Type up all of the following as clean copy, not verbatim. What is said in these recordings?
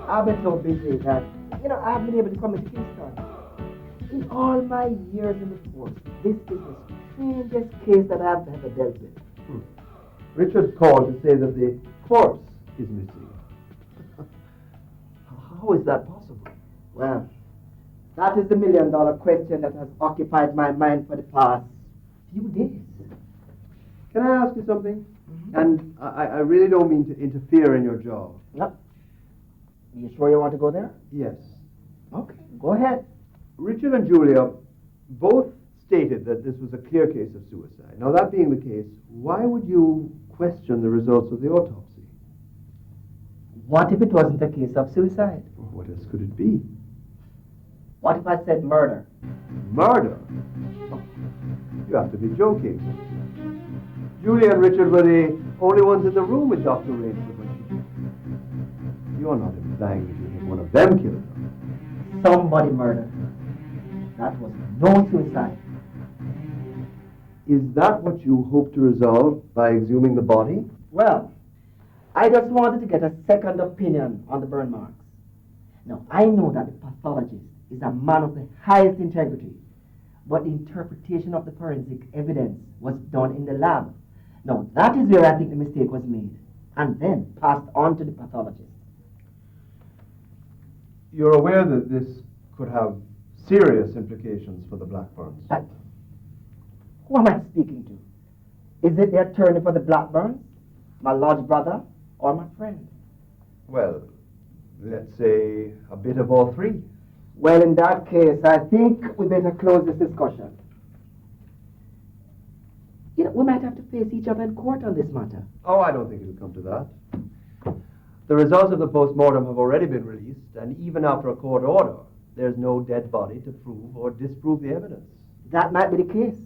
I've been so busy that, I haven't been able to come into Kingston. In all my years in the force, this is the strangest case that I've ever dealt with. Richard called to say that the corpse is missing. How is that possible? Well, that is the million-dollar question that has occupied my mind for the past few days. Can I ask you something? And I really don't mean to interfere in your job. Yep. Are you sure you want to go there? Yes. Okay, go ahead. Richard and Julia both stated that this was a clear case of suicide. Now, that being the case, why would you question the results of the autopsy? What if it wasn't a case of suicide? What else could it be? What if I said murder? Murder? Oh, you have to be joking. Julia and Richard were the only ones in the room with Dr. Rainsford when she died. You're not implying that you think one of them killed her. Somebody murdered her. That was no suicide. Is that what you hope to resolve by exhuming the body? Well, I just wanted to get a second opinion on the burn marks. Now, I know that the pathologist is a man of the highest integrity, but the interpretation of the forensic evidence was done in the lab. Now, that is where I think the mistake was made, and then passed on to the pathologist. You're aware that this could have serious implications for the Blackburns? Who am I speaking to? Is it the attorney for the Blackburns, my lodge brother, or my friend? Well, let's say a bit of all three. Well, in that case, I think we better close this discussion. We might have to face each other in court on this matter. Oh, I don't think it'll come to that. The results of the post-mortem have already been released, and even after a court order, there's no dead body to prove or disprove the evidence. That might be the case.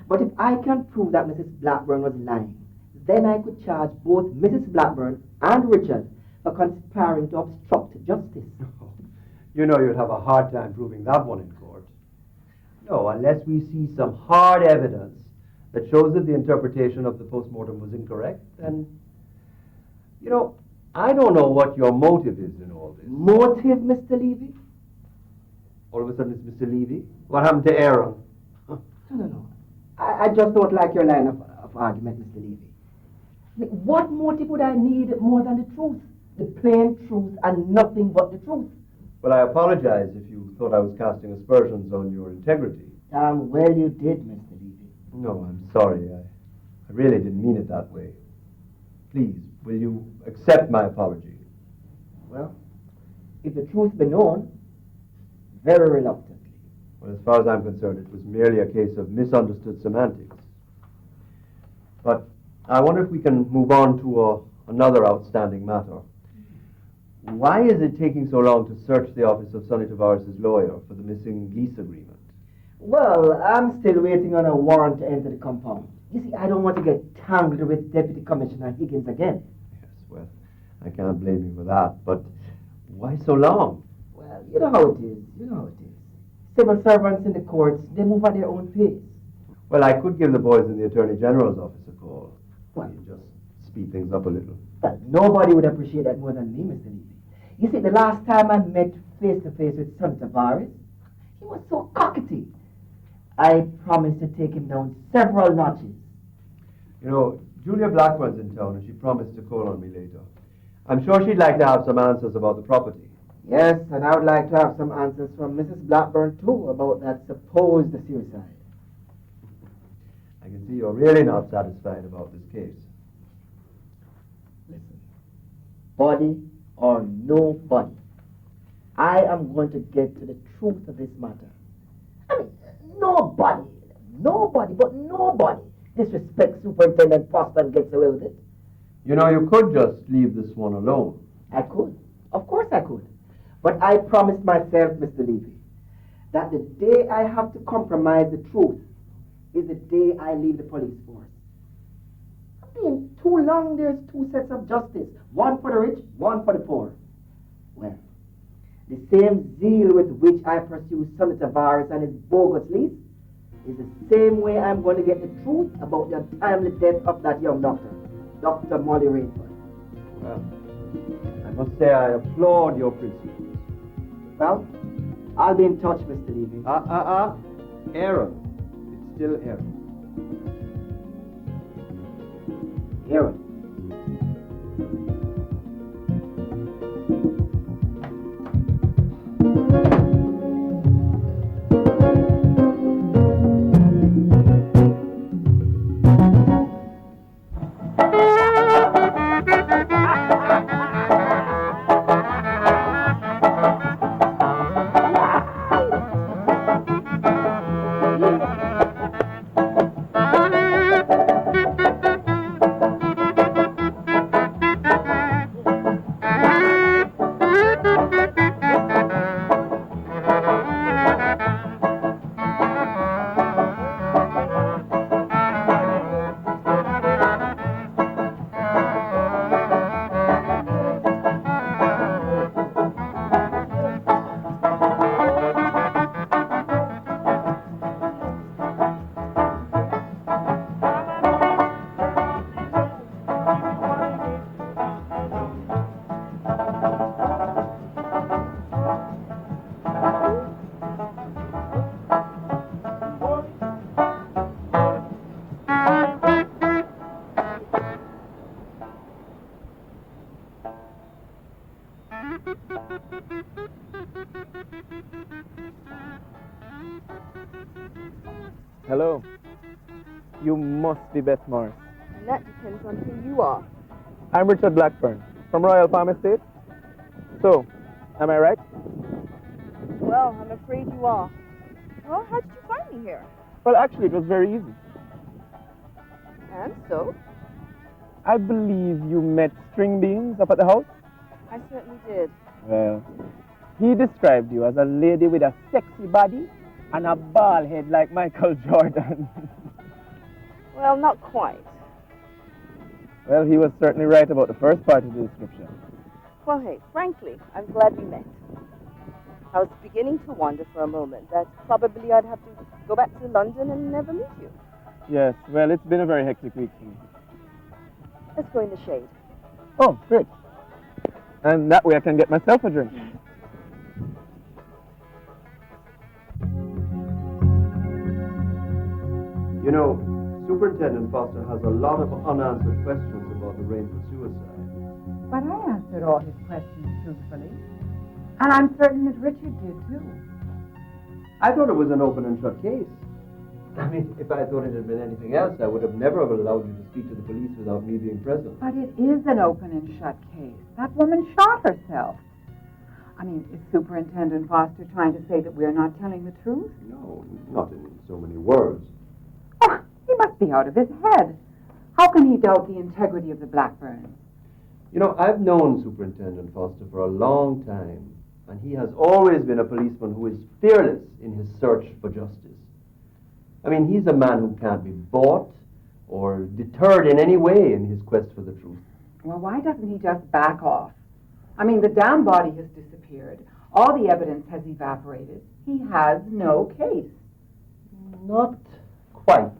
But if I can prove that Mrs. Blackburn was lying, then I could charge both Mrs. Blackburn and Richard for conspiring to obstruct justice. You know you'd have a hard time proving that one in court. No, unless we see some hard evidence that shows that the interpretation of the post-mortem was incorrect, then, I don't know what your motive is in all this. Motive, Mr. Levy? All of a sudden it's Mr. Levy? What happened to Aaron? No. I just don't like your line of argument, Mr. Levy. What motive would I need more than the truth? The plain truth and nothing but the truth. Well, I apologize if you thought I was casting aspersions on your integrity. Well, you did, Mr. Levy. No, I'm sorry. I really didn't mean it that way. Please, will you accept my apology? Well, if the truth be known, very reluctantly. Well, as far as I'm concerned, it was merely a case of misunderstood semantics. But I wonder if we can move on to another outstanding matter. Why is it taking so long to search the office of Sonny Tavares' lawyer for the missing lease agreement? Well, I'm still waiting on a warrant to enter the compound. You see, I don't want to get tangled with Deputy Commissioner Higgins again. Yes, well, I can't blame you for that, but why so long? Well, you know how it is. Civil servants in the courts, they move at their own pace. Well, I could give the boys in the Attorney General's office a call. What? Just speed things up a little. Well, nobody would appreciate that more than me, Mr. Levy. You see, the last time I met face-to-face with Sonny Tavares, he was so cockety. I promised to take him down several notches. Julia Blackburn's in town, and she promised to call on me later. I'm sure she'd like to have some answers about the property. Yes, and I would like to have some answers from Mrs. Blackburn, too, about that supposed suicide. I can see you're really not satisfied about this case. Listen, body or no body, I am going to get to the truth of this matter. I mean, nobody disrespects Superintendent Prosper and gets away with it. You could just leave this one alone. I could. Of course I could. But I promised myself, Mr. Levy, that the day I have to compromise the truth is the day I leave the police force. I mean, too long there's two sets of justice, one for the rich, one for the poor. Well, the same zeal with which I pursue Sonny Tavares and his bogus lease is the same way I'm going to get the truth about the untimely death of that young doctor, Dr. Molly Rainford. Well, I must say I applaud your principles. Well, I'll be in touch, Mr. Levy. Aaron. It's still Aaron. Aaron. Hello. You must be Beth Morris. And that depends on who you are. I'm Richard Blackburn from Royal Palm Estate. So, am I right? Well, I'm afraid you are. Well, how did you find me here? Well, actually, it was very easy. And so? I believe you met String Beans up at the house? I certainly did. Well, he described you as a lady with a sexy body and a bald head like Michael Jordan. Well, not quite. Well, he was certainly right about the first part of the description. Well, hey, frankly, I'm glad we met. I was beginning to wonder for a moment that probably I'd have to go back to London and never meet you. Yes, well, it's been a very hectic week for me. Let's go in the shade. Oh, great. And that way I can get myself a drink. You know, Superintendent Foster has a lot of unanswered questions about the Rainford suicide. But I answered all his questions truthfully. And I'm certain that Richard did, too. I thought it was an open and shut case. I mean, if I thought it had been anything else, I would have never have allowed you to speak to the police without me being present. But it is an open and shut case. That woman shot herself. I mean, is Superintendent Foster trying to say that we're not telling the truth? No, not in so many words. Oh, he must be out of his head. How can he doubt the integrity of the Blackburns? You know, I've known Superintendent Foster for a long time, and he has always been a policeman who is fearless in his search for justice. I mean, he's a man who can't be bought or deterred in any way in his quest for the truth. Well, why doesn't he just back off? I mean, the damn body has disappeared. All the evidence has evaporated. He has no case. Not quite.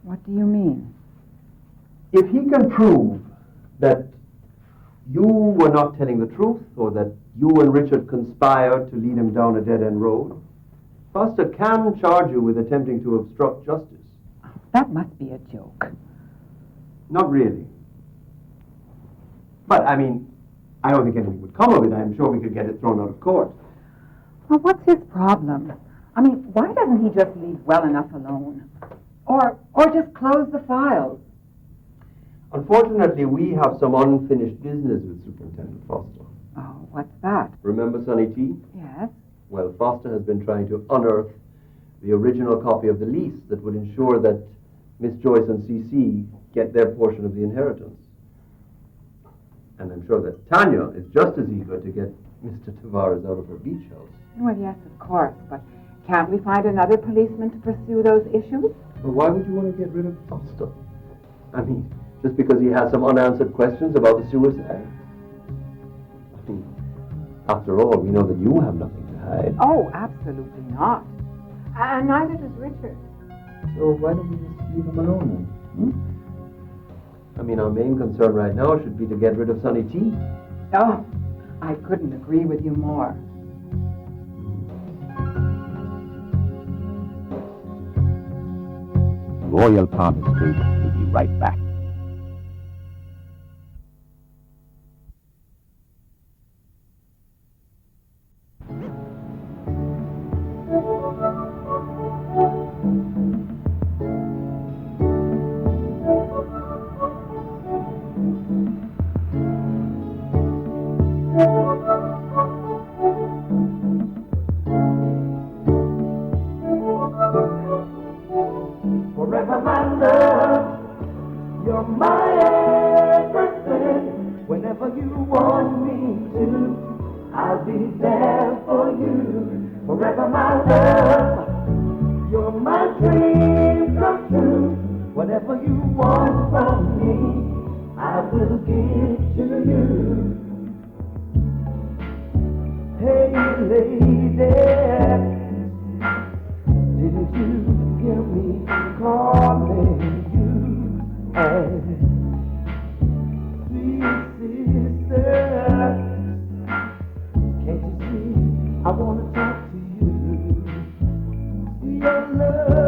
What do you mean? If he can prove that you were not telling the truth, or that you and Richard conspired to lead him down a dead-end road, Foster can charge you with attempting to obstruct justice. Oh, that must be a joke. Not really. But, I mean, I don't think anything would come of it. I'm sure we could get it thrown out of court. Well, what's his problem? I mean, why doesn't he just leave well enough alone? Or just close the files? Unfortunately, we have some unfinished business with Superintendent Foster. Oh, what's that? Remember Sonny T? Yes. Well, Foster has been trying to unearth the original copy of the lease that would ensure that Miss Joyce and C.C. get their portion of the inheritance. And I'm sure that Tanya is just as eager to get Mr. Tavares out of her beach house. Well, yes, of course, but can't we find another policeman to pursue those issues? But why would you want to get rid of Foster? I mean, just because he has some unanswered questions about the suicide? I mean, after all, we know that you have nothing to hide. Oh, absolutely not. And neither does Richard. So why don't we just leave him alone then? I mean, our main concern right now should be to get rid of Sonny T. Oh, I couldn't agree with you more. Royal Palm Estate will be right back. Forever my love, you're my everything. Whenever you want me to, I'll be there for you. Forever my love, you're my dream come true. Whatever you want from me, I will give to you. Hey lady, didn't you hear me calling you? And sweet sister, can't you see I wanna talk to you? Your love